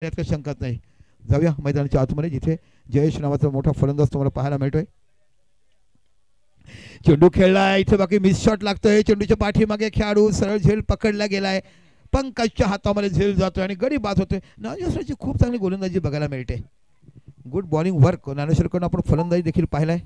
यात काही शंकाच नाही. जाऊया मैदानाच्या आतमध्ये जिथे जयेश नावाचा मोठा फलंदाज तुम्हाला पाहायला मिळतोय. चेंडू खेळलाय इथे बाकी मिस शॉट लागतोय. चेंडूच्या पाठीमागे खेळाडू सरळ झेल पकडला गेलाय. पंकजच्या हातामध्ये झेल जातोय आणि गडी बाद होतोय. ज्ञानेश्वरची खूप चांगली गोलंदाजी बघायला मिळते. गुड बॉलिंग वर्क ज्ञानेश्वरकडून आपण फलंदाजी देखील पाहिलाय.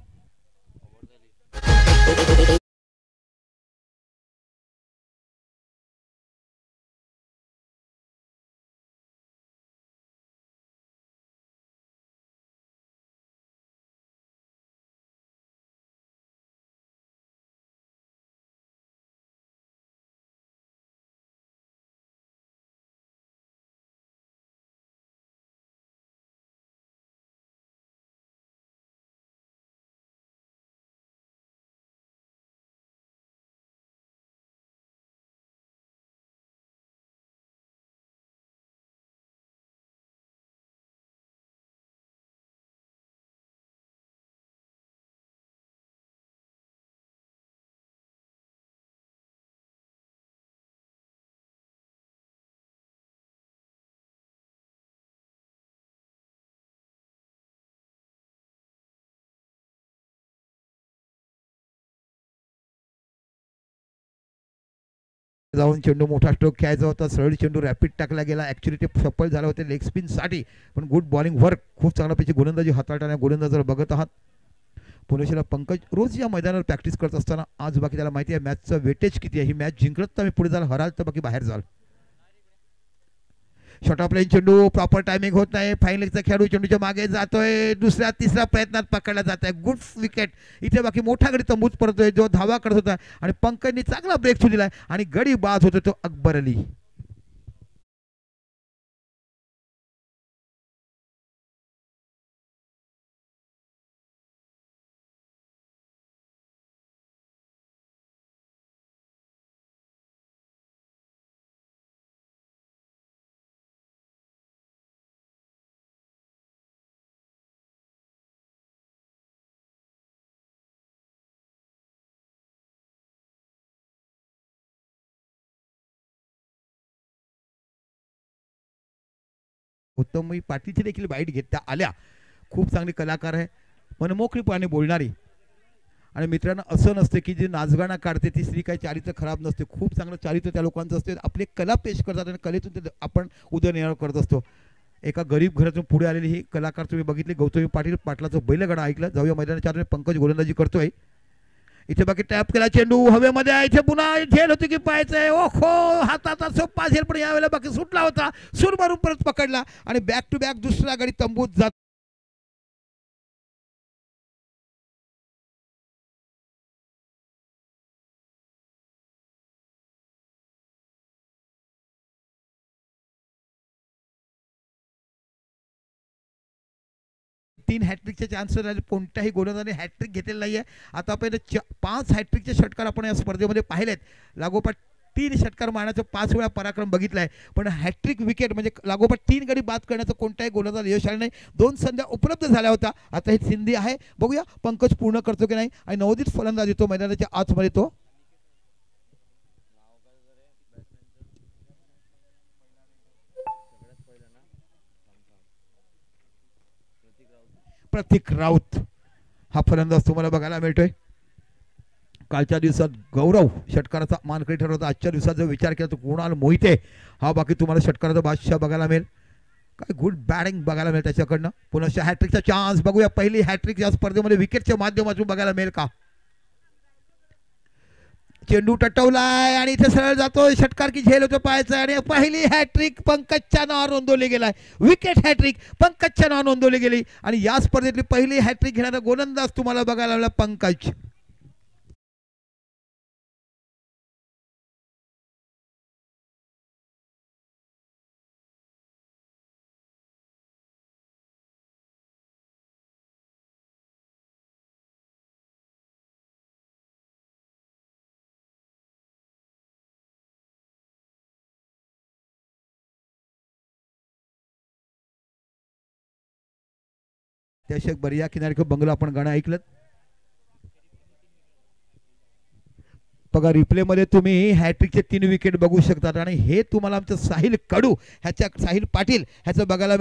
जाऊन चेंडू मोठा स्ट्रोक खेळायचा होता. सरळ चेंडू रॅपिड टाकला गेला. ऍक्च्युली ते सफल झालं होते लेग स्पिन साठी. पण गुड बॉलिंग वर्क खूप चांगला पैकी गोलंदाजी हाताळताना गोलंदाजाला बघत आहात. पुणेशीला पंकज रोज या मैदानावर प्रॅक्टिस करत असताना आज बाकी त्याला माहिती आहे मॅचचं वेटेज किती आहे. ही मॅच जिंकत तर मी पुढे जाल, हराल तर बाकी बाहेर जाल. शॉर्ट ऑफ लाईन चेंडू प्रॉपर टायमिंग होत नाही. फाईन लेगचा खेळाडू चेंडूच्या मागे जातोय. दुसऱ्या तिसऱ्या प्रयत्नात पकडला जात आहे. Good wicket. इथे बाकी मोठा गडी तंबूत परतोय जो धावा करत होता आणि पंकजनी चांगला ब्रेक दिलाय आणि गडी बाद होतो तो अकबर अली. उत्तम पाटीलची देखील बाईट घेता आल्या. खूप चांगली कलाकार आहे, मनमोकळीपणे बोलणारी. आणि मित्रांनो असं नसते की जी नाचगाणं काढते ती स्त्री काही चारित्र खराब नसते. खूप चांगलं चारित्र त्या लोकांचं असते. आपली कला पेश करतात आणि कलेतून आपण उदरनिर्वाह करत असतो. एका गरीब घरातून पुढे आलेली ही कलाकार तुम्ही बघितली. गौतमी पाटील पाटलाचं बैलगाडा ऐकलं. जाऊया मैदानाच्या आतमध्ये. पंकज गोलंदाजी करतोय. इथे बाकी टॅप केला चेंडू हवेमध्ये आहे. इथे पुन्हा झेल होती की पाहायचंय. ओखो हाताचा सोपा झेल पण यावेळेला बाकी सुटला होता. सूर मारून परत पकडला आणि बॅक टू बॅक दुसरा गडी तंबूत जात. 3 हॅट्रिकचे चान्स राहिले. कोणत्याही गोलंदाजाने हॅट्रिक घेतलेला नाहीये आतापर्यंत. 5 हॅट्रिकचे षटकार आपण या स्पर्धेमध्ये पाहिलेत. लागोपाठ 3 षटकार मारण्याचा 5 वेळा पराक्रम बघितलाय. पण हॅट्रिक विकेट म्हणजे लागोपाठ 3 गडी बाद करण्याचं कोणत्याही गोलंदाज यश आलं नाही. 2 संध्या उपलब्ध झाल्या होत्या. आता ही संधी आहे, बघूया पंकज पूर्ण करतो की नाही. आणि नवोदित फलंदाज येतो मैदानाच्या आतमध्ये. तो प्रतीक राऊत हा फलंदाज तुम्हाला बघायला मिळतोय. कालच्या दिवसात गौरव षटकाराचा मानकरी ठरवता. आजच्या दिवसात जर विचार केला तर कुणाल मोहिते हा बाकी तुम्हाला षटकाराचा बादशाह बघायला मिळेल. काय गुड बॅटिंग बघायला मिळेल त्याच्याकडनं. पुन्हा हॅट्रिकचा चान्स बघूया. पहिली हॅट्रिक या स्पर्धेमध्ये विकेटच्या माध्यमातून बघायला मिळेल का. चेंडू टटवलाय आणि इथे सरळ जातोय. षटकार की झेल होतो पाहायचं. आणि पहिली हॅट्रिक पंकजच्या नावावर नोंदवली गेलाय. विकेट हॅट्रिक पंकजच्या नावावर नोंदवली गेली आणि या स्पर्धेतली पहिली हॅट्रिक घेणारा गोलंदाज तुम्हाला बघायला मिळाला पंकज. त्याशिवाय बरिया किनारे बंगलो आपण गाणं ऐकलं. बघा रिप्लेमध्ये तुम्ही हॅट्रिकचे 3 विकेट बघू शकतात आणि हे तुम्हाला आमचं साहिल कडू ह्याच्या साहिल पाटील ह्याचं बघायला